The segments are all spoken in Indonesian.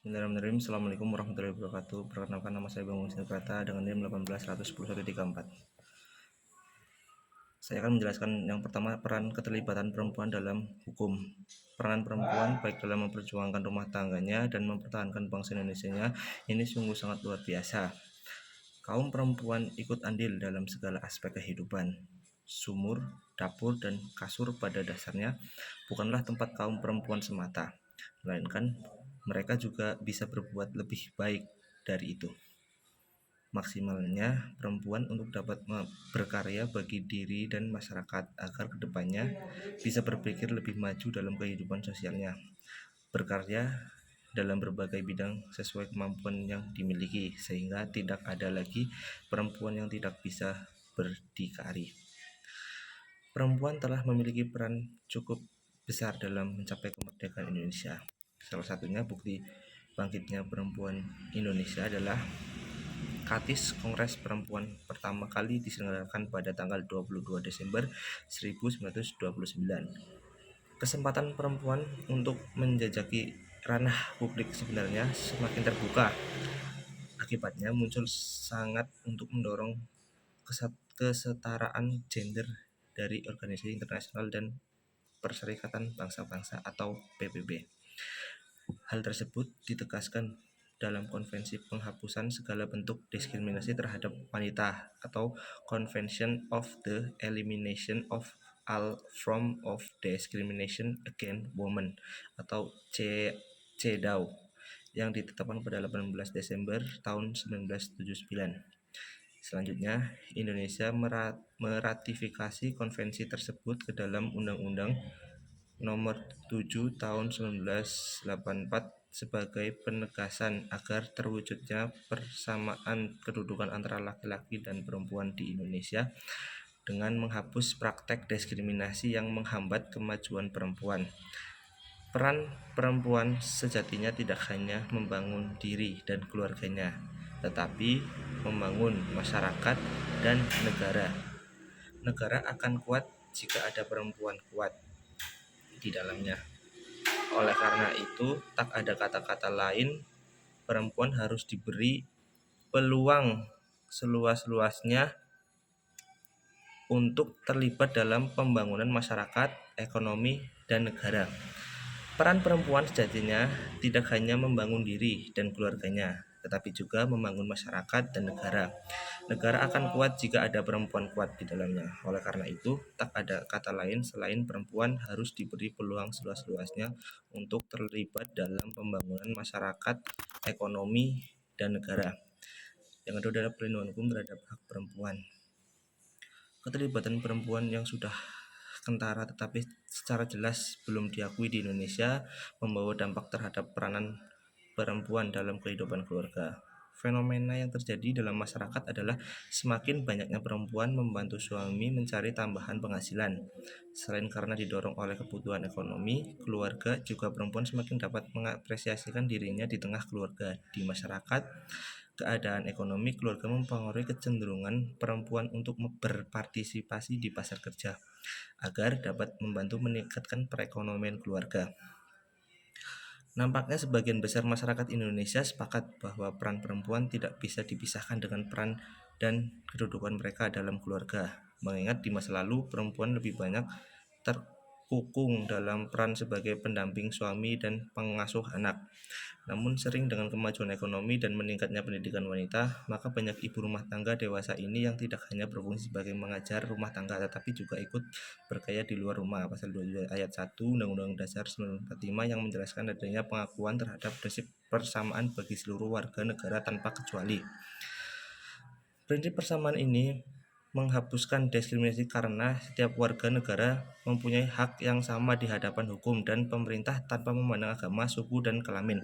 Bismillahirrahmanirrahim. Assalamualaikum warahmatullahi wabarakatuh. Perkenalkan, nama saya Bang Musin Prata dengan NIM 1810134. Saya akan menjelaskan yang pertama, peran keterlibatan perempuan dalam hukum. Peranan perempuan baik dalam memperjuangkan rumah tangganya dan mempertahankan bangsa Indonesia ini sungguh sangat luar biasa. Kaum perempuan ikut andil dalam segala aspek kehidupan. Sumur, dapur, dan kasur pada dasarnya bukanlah tempat kaum perempuan semata, melainkan mereka juga bisa berbuat lebih baik dari itu. Maksimalnya perempuan untuk dapat berkarya bagi diri dan masyarakat agar kedepannya bisa berpikir lebih maju dalam kehidupan sosialnya, berkarya dalam berbagai bidang sesuai kemampuan yang dimiliki, sehingga tidak ada lagi perempuan yang tidak bisa berdikari. Perempuan telah memiliki peran cukup besar dalam mencapai kemerdekaan Indonesia. Salah satunya bukti bangkitnya perempuan Indonesia adalah Katis Kongres Perempuan pertama kali diselenggarakan pada tanggal 22 Desember 1929. Kesempatan perempuan untuk menjajaki ranah publik sebenarnya semakin terbuka. Akibatnya muncul sangat untuk mendorong kesetaraan gender dari organisasi internasional dan Perserikatan Bangsa-Bangsa atau PBB. Hal tersebut ditegaskan dalam Konvensi Penghapusan Segala Bentuk Diskriminasi Terhadap Wanita atau Convention of the Elimination of All Forms of Discrimination Against Women atau CEDAW yang ditetapkan pada 18 Desember tahun 1979. Selanjutnya, Indonesia meratifikasi konvensi tersebut ke dalam Undang-Undang Nomor 7 Tahun 1984 sebagai penegasan agar terwujudnya persamaan kedudukan antara laki-laki dan perempuan di Indonesia dengan menghapus praktek diskriminasi yang menghambat kemajuan perempuan. Peran perempuan sejatinya tidak hanya membangun diri dan keluarganya, tetapi membangun masyarakat dan negara. Negara akan kuat jika ada perempuan kuat di dalamnya. Oleh karena itu, tak ada kata-kata lain, perempuan harus diberi peluang seluas-luasnya untuk terlibat dalam pembangunan masyarakat, ekonomi, dan negara. Peran perempuan sejatinya tidak hanya membangun diri dan keluarganya, tetapi juga membangun masyarakat dan negara. Negara akan kuat jika ada perempuan kuat di dalamnya. Oleh karena itu, tak ada kata lain selain perempuan harus diberi peluang seluas-luasnya untuk terlibat dalam pembangunan masyarakat, ekonomi, dan negara. Yang kedua adalah perlindungan hukum terhadap hak perempuan. Keterlibatan perempuan yang sudah kentara tetapi secara jelas belum diakui di Indonesia membawa dampak terhadap peranan perempuan dalam kehidupan keluarga. Fenomena yang terjadi dalam masyarakat adalah semakin banyaknya perempuan membantu suami mencari tambahan penghasilan. Selain karena didorong oleh kebutuhan ekonomi, keluarga juga perempuan semakin dapat mengapresiasikan dirinya di tengah keluarga. Di masyarakat, keadaan ekonomi keluarga mempengaruhi kecenderungan perempuan untuk berpartisipasi di pasar kerja agar dapat membantu meningkatkan perekonomian keluarga. Nampaknya sebagian besar masyarakat Indonesia sepakat bahwa peran perempuan tidak bisa dipisahkan dengan peran dan kedudukan mereka dalam keluarga, mengingat di masa lalu perempuan lebih banyak terkukung dalam peran sebagai pendamping suami dan pengasuh anak. Namun sering dengan kemajuan ekonomi dan meningkatnya pendidikan wanita, maka banyak ibu rumah tangga dewasa ini yang tidak hanya berfungsi sebagai mengajar rumah tangga, tetapi juga ikut berkarya di luar rumah. Pasal 22 ayat 1 Undang-Undang Dasar 1945 yang menjelaskan adanya pengakuan terhadap prinsip persamaan bagi seluruh warga negara tanpa kecuali. Prinsip persamaan ini menghapuskan diskriminasi karena setiap warga negara mempunyai hak yang sama di hadapan hukum dan pemerintah tanpa memandang agama, suku, dan kelamin.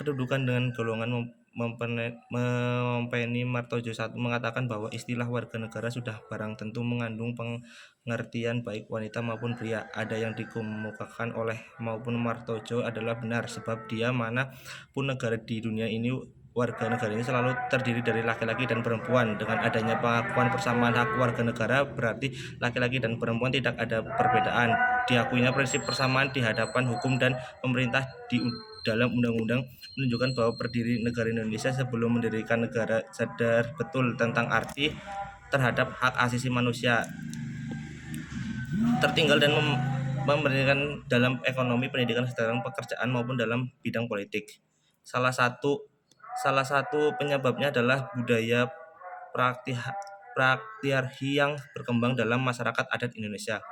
Kedudukan dengan golongan Mempeni Martojo 1 mengatakan bahwa istilah warga negara sudah barang tentu mengandung pengertian baik wanita maupun pria. Ada yang dikemukakan oleh maupun Martojo adalah benar, sebab dia mana pun negara di dunia ini warga negara ini selalu terdiri dari laki-laki dan perempuan. Dengan adanya pengakuan persamaan hak warga negara, berarti laki-laki dan perempuan tidak ada perbedaan. Diakuinya prinsip persamaan di hadapan hukum dan pemerintah di dalam undang-undang menunjukkan bahwa pendiri negara Indonesia sebelum mendirikan negara sadar betul tentang arti terhadap hak asasi manusia, tertinggal dan memberikan dalam ekonomi, pendidikan, kesejahteraan, pekerjaan maupun dalam bidang politik. Salah satu penyebabnya adalah budaya praktiarki yang berkembang dalam masyarakat adat Indonesia.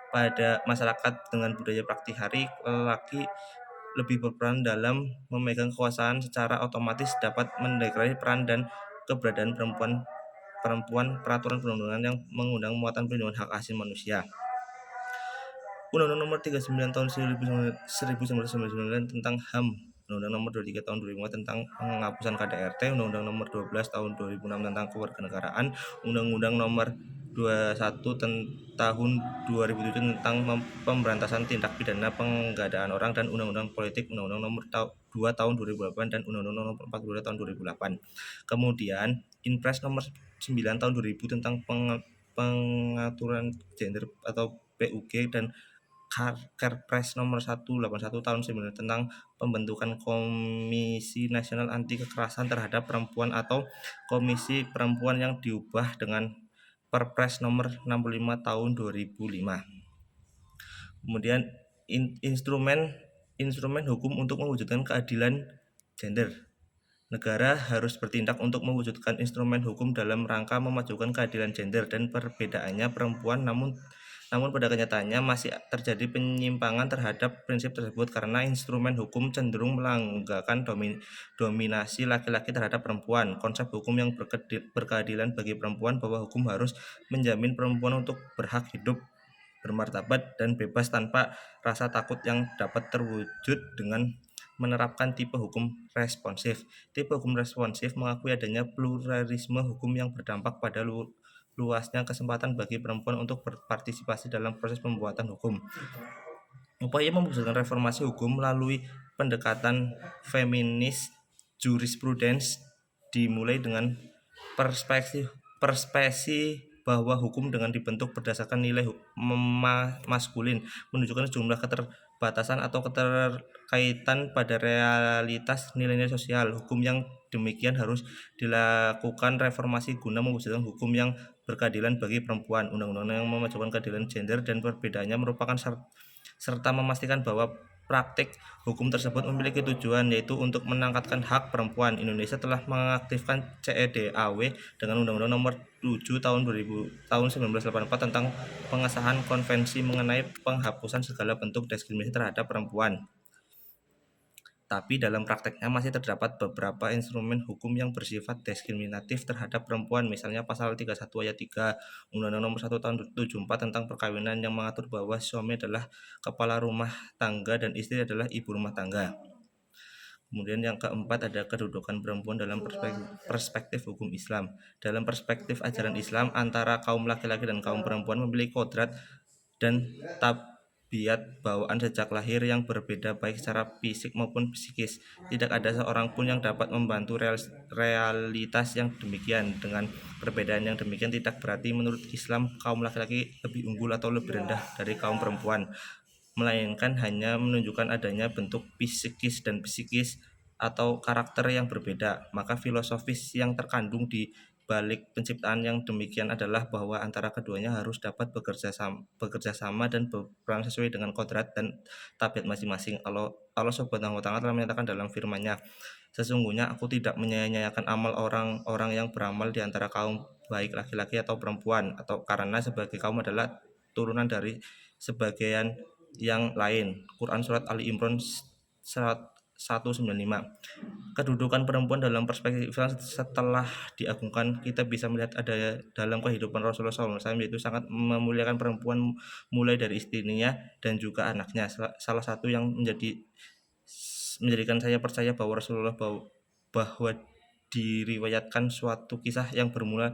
Pada masyarakat dengan budaya praktiarki, lelaki lebih berperan dalam memegang kekuasaan, secara otomatis dapat mendeklarasi peran dan keberadaan perempuan peraturan perundang-undangan yang mengundang muatan perlindungan hak asasi manusia. Undang-Undang Nomor 39 Tahun 1999 tentang HAM, Undang-Undang Nomor 23 Tahun 2005 tentang penghapusan KDRT, Undang-Undang Nomor 12 Tahun 2006 tentang kewarganegaraan, Undang-Undang Nomor 21 Tahun 2007 tentang pemberantasan tindak pidana penggadaan orang, dan Undang-Undang Politik, Undang-Undang Nomor 2 Tahun 2008 dan Undang-Undang Nomor 42 Tahun 2008. Kemudian Inpres Nomor 9 Tahun 2000 tentang pengaturan gender atau PUG, dan Kerpres Nomor 181 Tahun 19 tentang pembentukan Komisi Nasional Anti Kekerasan Terhadap Perempuan atau Komisi Perempuan yang diubah dengan Perpres Nomor 65 Tahun 2005. Kemudian instrumen hukum untuk mewujudkan keadilan gender. Negara harus bertindak untuk mewujudkan instrumen hukum dalam rangka memajukan keadilan gender dan perbedaannya perempuan, namun pada kenyataannya masih terjadi penyimpangan terhadap prinsip tersebut karena instrumen hukum cenderung melanggakan dominasi laki-laki terhadap perempuan. Konsep hukum yang berkeadilan bagi perempuan, bahwa hukum harus menjamin perempuan untuk berhak hidup bermartabat dan bebas tanpa rasa takut, yang dapat terwujud dengan menerapkan tipe hukum responsif. Tipe hukum responsif mengakui adanya pluralisme hukum yang berdampak pada luasnya kesempatan bagi perempuan untuk berpartisipasi dalam proses pembuatan hukum. Upaya mewujudkan reformasi hukum melalui pendekatan feminis jurisprudens dimulai dengan perspektif bahwa hukum dengan dibentuk berdasarkan nilai maskulin menunjukkan sejumlah keterbatasan atau keterkaitan pada realitas nilai-nilai sosial. Hukum yang demikian harus dilakukan reformasi guna mewujudkan hukum yang berkeadilan bagi perempuan. Undang-undang yang memajukan keadilan gender dan perbedaannya merupakan serta memastikan bahwa praktik hukum tersebut memiliki tujuan, yaitu untuk meningkatkan hak perempuan. Indonesia telah mengaktifkan CEDAW dengan Undang-Undang Nomor 7 Tahun 1984 tentang pengesahan konvensi mengenai penghapusan segala bentuk diskriminasi terhadap perempuan. Tapi dalam prakteknya masih terdapat beberapa instrumen hukum yang bersifat diskriminatif terhadap perempuan, misalnya pasal 31 ayat 3 Undang-Undang Nomor 1 Tahun 74 tentang perkawinan yang mengatur bahwa suami adalah kepala rumah tangga dan istri adalah ibu rumah tangga. Kemudian yang keempat ada kedudukan perempuan dalam perspektif hukum Islam. Dalam perspektif ajaran Islam, antara kaum laki-laki dan kaum perempuan memiliki kodrat dan tabiat bawaan sejak lahir yang berbeda baik secara fisik maupun psikis. Tidak ada seorang pun yang dapat membantu realitas yang demikian. Dengan perbedaan yang demikian tidak berarti menurut Islam kaum laki-laki lebih unggul atau lebih rendah dari kaum perempuan, melainkan hanya menunjukkan adanya bentuk psikis dan psikis atau karakter yang berbeda. Maka filosofis yang terkandung di balik penciptaan yang demikian adalah bahwa antara keduanya harus dapat bekerja sama dan berperan sesuai dengan kodrat dan tabiat masing-masing. Allah Subhanahu wa Ta'ala telah menyatakan dalam firman-Nya, sesungguhnya aku tidak menyia-nyiakan amal orang-orang yang beramal di antara kaum, baik laki-laki atau perempuan, atau karena sebagai kaum adalah turunan dari sebagian yang lain. Quran Surat Ali Imran surat 195. Kedudukan perempuan dalam perspektif Islam setelah diagungkan, kita bisa melihat ada dalam kehidupan Rasulullah SAW, yaitu sangat memuliakan perempuan mulai dari istrinya dan juga anaknya. Salah satu yang menjadikan saya percaya bahwa Rasulullah bahwa diriwayatkan suatu kisah yang bermula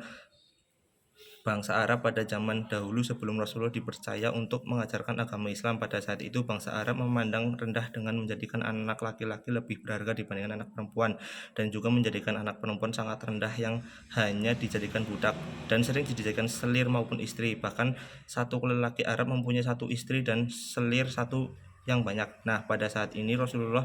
bangsa Arab pada zaman dahulu sebelum Rasulullah dipercaya untuk mengajarkan agama Islam. Pada saat itu bangsa Arab memandang rendah dengan menjadikan anak laki-laki lebih berharga dibandingkan anak perempuan, dan juga menjadikan anak perempuan sangat rendah yang hanya dijadikan budak dan sering dijadikan selir maupun istri. Bahkan satu lelaki Arab mempunyai satu istri dan selir satu yang banyak. Nah, pada saat ini Rasulullah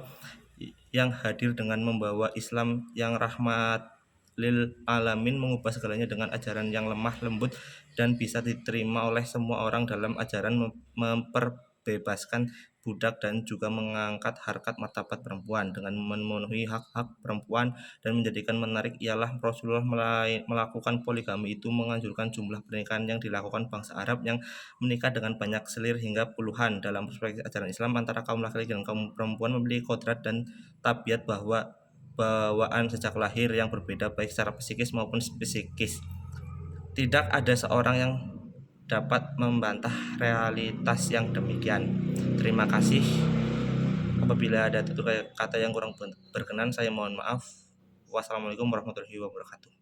yang hadir dengan membawa Islam yang rahmat lil alamin, mengubah segalanya dengan ajaran yang lemah lembut dan bisa diterima oleh semua orang. Dalam ajaran memperbebaskan budak dan juga mengangkat harkat martabat perempuan dengan memenuhi hak-hak perempuan dan menjadikan menarik ialah Rasulullah melakukan poligami, itu menganjurkan jumlah pernikahan yang dilakukan bangsa Arab yang menikah dengan banyak selir hingga puluhan. Dalam perspektif ajaran Islam, antara kaum laki-laki dan kaum perempuan memiliki kodrat dan tabiat bahwa bawaan sejak lahir yang berbeda baik secara psikis maupun psikis. Tidak ada seorang yang dapat membantah realitas yang demikian. Terima kasih. Apabila ada tutur kata yang kurang berkenan, saya mohon maaf. Wassalamualaikum warahmatullahi wabarakatuh.